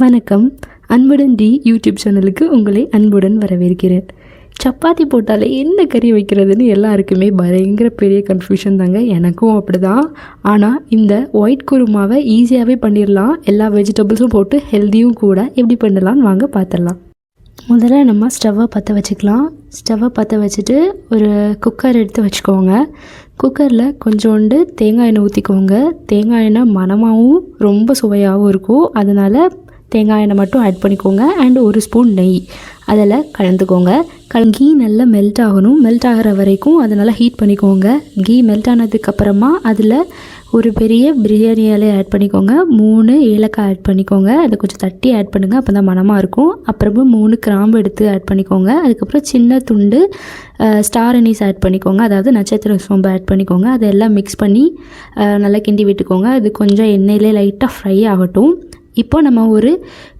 வணக்கம். அன்புடன் D YouTube சேனலுக்கு உங்களை அன்புடன் வரவேற்கிறேன். சப்பாத்தி போட்டாலே என்ன கறி வைக்கிறதுன்னு எல்லாருக்குமே பயங்கர பெரிய கன்ஃபியூஷன் தாங்க. எனக்கும் அப்படி தான். ஆனால் இந்த ஒயிட் குருமாவை ஈஸியாகவே பண்ணிடலாம். எல்லா வெஜிடபிள்ஸும் போட்டு ஹெல்த்தியும் கூட. எப்படி பண்ணலான்னு வாங்க பார்த்துடலாம். முதல்ல நம்ம ஸ்டவ்வை பற்ற வச்சுக்கலாம். ஸ்டவ்வை பற்ற வச்சுட்டு ஒரு குக்கர் எடுத்து வச்சுக்கோங்க. குக்கரில் கொஞ்சோண்டு தேங்காய் எண்ணெய் ஊற்றிக்கோங்க. தேங்காய் எண்ணெய் மணமாகவும் ரொம்ப சுவையாகவும் இருக்கும். அதனால் தேங்காய் எண்ணெய் மட்டும் ஆட் பண்ணிக்கோங்க. அண்ட் ஒரு ஸ்பூன் நெய் அதில் கலந்துக்கோங்க. கீ நல்லா மெல்ட் ஆகணும். மெல்ட் ஆகிற வரைக்கும் அதை நல்லா ஹீட் பண்ணிக்கோங்க. கீ மெல்ட் ஆனதுக்கப்புறமா அதில் ஒரு பெரிய பிரியாணி இலையை ஆட் பண்ணிக்கோங்க. 3 ஏலக்காய் ஆட் பண்ணிக்கோங்க. அதை கொஞ்சம் தட்டி ஆட் பண்ணுங்கள், அப்போ தான் மணமாக இருக்கும். அப்புறமா 3 கிராம்பு எடுத்து ஆட் பண்ணிக்கோங்க. அதுக்கப்புறம் சின்ன துண்டு ஸ்டார் அனீஸ் ஆட் பண்ணிக்கோங்க, அதாவது நட்சத்திர சோம்பு ஆட் பண்ணிக்கோங்க. அதெல்லாம் மிக்ஸ் பண்ணி நல்லா கிண்டி விட்டுக்கோங்க. அது கொஞ்சம் எண்ணெயிலே லைட்டாக ஃப்ரை ஆகட்டும். இப்போ நம்ம ஒரு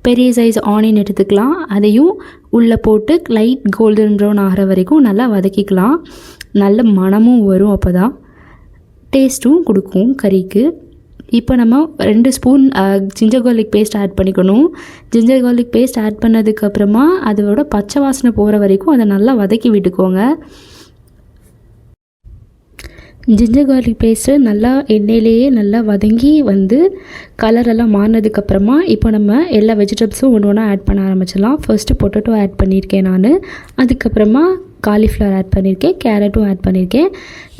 பெரிய சைஸ் ஆனியன் எடுத்துக்கலாம். அதையும் உள்ளே போட்டு லைட் கோல்டன் ப்ரௌன் ஆகிற வரைக்கும் நல்லா வதக்கிக்கலாம். நல்ல மணமும் வரும், அப்போ தான் டேஸ்ட்டும் கொடுக்கும் கறிக்கு. இப்போ நம்ம 2 spoon ginger garlic paste add பண்ணிக்கணும். ஜிஞ்சர் கார்லிக் பேஸ்ட் ஆட் பண்ணதுக்கப்புறமா அதோட பச்சை வாசனை போகிற வரைக்கும் அதை நல்லா வதக்கி விட்டுக்கோங்க. ஜிஞ்சர் கார்லிக் பேஸ்ட்டு நல்லா எண்ணெயிலேயே நல்லா வதங்கி வந்து கலரெல்லாம் மாறினதுக்கப்புறமா இப்போ நம்ம எல்லா வெஜிடபிள்ஸும் ஒன்று ஒன்றா ஆட் பண்ண ஆரம்பிச்சிடலாம். ஃபர்ஸ்ட்டு பொட்டேட்டோ ஆட் பண்ணியிருக்கேன் நான். அதுக்கப்புறமா காலிஃப்ளவர் ஆட் பண்ணியிருக்கேன், கேரட்டும் ஆட் பண்ணியிருக்கேன்.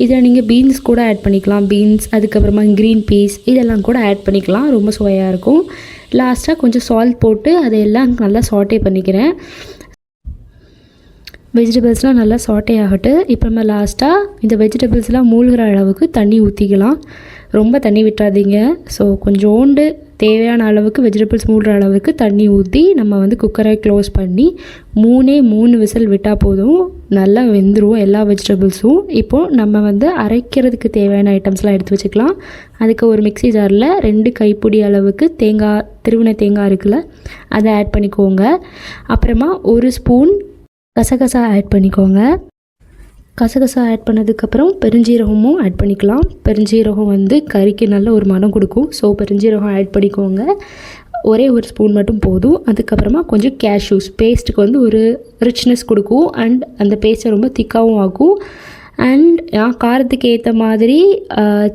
இதில் நீங்கள் பீன்ஸ் கூட ஆட் பண்ணிக்கலாம். பீன்ஸ், அதுக்கப்புறமா க்ரீன் பீஸ் இதெல்லாம் கூட ஆட் பண்ணிக்கலாம். ரொம்ப சுவையாக இருக்கும். லாஸ்ட்டாக கொஞ்சம் சால்ட் போட்டு அதையெல்லாம் நல்லா சாட்டே பண்ணிக்கிறேன். வெஜிடபிள்ஸ்லாம் நல்லா சாட்டே ஆகட்டும். இப்போ நம்ம லாஸ்ட்டாக இந்த வெஜிடபிள்ஸ்லாம் மூழ்கிற அளவுக்கு தண்ணி ஊற்றிக்கலாம். ரொம்ப தண்ணி விட்டுறாதீங்க. ஸோ கொஞ்சோண்டு தேவையான அளவுக்கு வெஜிடபிள்ஸ் மூழ்கிற அளவுக்கு தண்ணி ஊற்றி நம்ம வந்து குக்கரை க்ளோஸ் பண்ணி 3 விசில் விட்டால் போதும். நல்லா வெந்துடும் எல்லா வெஜிடபிள்ஸும். இப்போது நம்ம வந்து அரைக்கிறதுக்கு தேவையான ஐட்டம்ஸ்லாம் எடுத்து வச்சுக்கலாம். அதுக்கு ஒரு மிக்ஸி ஜாரில் 2 கைப்பிடி அளவுக்கு திருவின தேங்காய் இருக்குல்ல, அதை ஆட் பண்ணிக்கோங்க. அப்புறமா ஒரு ஸ்பூன் கசகசா ஆட் பண்ணிக்கோங்க. கசகசா ஆட் பண்ணதுக்கப்புறம் பெருஞ்சீரகமும் ஆட் பண்ணிக்கலாம். பெருஞ்சீரகம் வந்து கறிக்கு நல்ல ஒரு மனம் கொடுக்கும். ஸோ பெருஞ்சீரகம் ஆட் பண்ணிக்கோங்க. ஒரே ஒரு ஸ்பூன் மட்டும் போதும். அதுக்கப்புறமா கொஞ்சம் கேஷ்யூஸ் பேஸ்ட்டுக்கு வந்து ஒரு ரிச்னஸ் கொடுக்கும். அண்ட் அந்த பேஸ்ட்டை ரொம்ப திக்காகவும் ஆகும். அண்ட் காரத்துக்கு ஏற்ற மாதிரி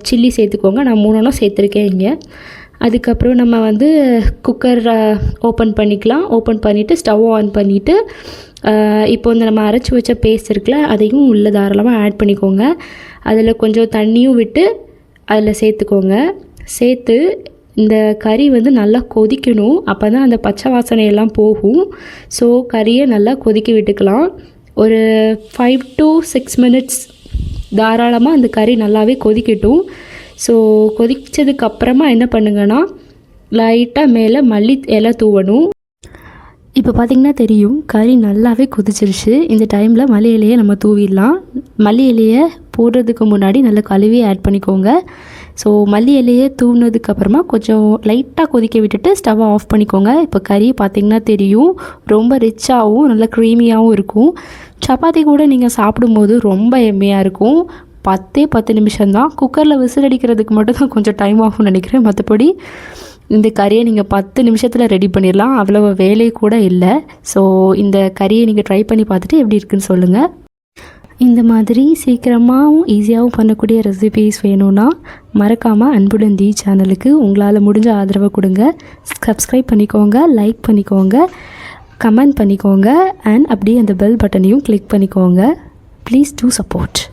சில்லி சேர்த்துக்கோங்க. நான் 3 சேர்த்துருக்கேன் இங்கே. அதுக்கப்புறம் நம்ம வந்து குக்கர் ஓப்பன் பண்ணிக்கலாம். ஓப்பன் பண்ணிவிட்டு ஸ்டவ் ஆன் பண்ணிவிட்டு இப்போ வந்து நம்ம அரைச்சி வச்ச பேஸ்ட் இருக்குல்ல, அதையும் உள்ளே தாராளமாக ஆட் பண்ணிக்கோங்க. அதில் கொஞ்சம் தண்ணியும் விட்டு அதில் சேர்த்துக்கோங்க. சேர்த்து இந்த கறி வந்து நல்லா கொதிக்கணும். அப்போ தான் அந்த பச்சை வாசனையெல்லாம் போகும். ஸோ கறியை நல்லா கொதிக்க விட்டுக்கலாம். ஒரு 5 to 6 மினிட்ஸ் தாராளமாக அந்த கறி நல்லாவே கொதிக்கட்டும். ஸோ கொதித்ததுக்கப்புறமா என்ன பண்ணுங்கன்னா லைட்டாக மேலே மல்லி இலை தூவணும். இப்போ பார்த்திங்கன்னா தெரியும், கறி நல்லாவே கொதிச்சிருச்சு. இந்த டைமில் மல்லி இலையை நம்ம தூவிடலாம். மல்லி இலையை போடுறதுக்கு முன்னாடி நல்லா கழுவி ஆட் பண்ணிக்கோங்க. ஸோ மல்லி இலையை தூவினதுக்கப்புறமா கொஞ்சம் லைட்டாக கொதிக்க விட்டுட்டு ஸ்டவ்வை ஆஃப் பண்ணிக்கோங்க. இப்போ கறி பார்த்திங்கன்னா தெரியும், ரொம்ப ரிச்சாகவும் நல்லா க்ரீமியாகவும் இருக்கும். சப்பாத்தி கூட நீங்கள் சாப்பிடும்போது ரொம்ப எம்மையாக இருக்கும். 10 நிமிஷம்தான். குக்கரில் விசில் அடிக்கிறதுக்கு மட்டும் தான் கொஞ்சம் டைம் ஆகும்னு நினைக்கிறேன். மற்றபடி இந்த கறியை நீங்கள் 10 நிமிஷத்தில் ரெடி பண்ணிடலாம். அவ்வளோ வேலை கூட இல்லை. ஸோ இந்த கறியை நீங்கள் ட்ரை பண்ணி பார்த்துட்டு எப்படி இருக்குன்னு சொல்லுங்கள். இந்த மாதிரி சீக்கிரமாகவும் ஈஸியாகவும் பண்ணக்கூடிய ரெசிபீஸ் வேணும்னா மறக்காமல் அன்புடன் தி சேனலுக்கு உங்களால் முடிஞ்ச ஆதரவை கொடுங்க. சப்ஸ்கிரைப் பண்ணிக்கோங்க, லைக் பண்ணிக்கோங்க, கமெண்ட் பண்ணிக்கோங்க. அண்ட் அப்படியே அந்த பெல் பட்டனையும் கிளிக் பண்ணிக்கோங்க. Please do support.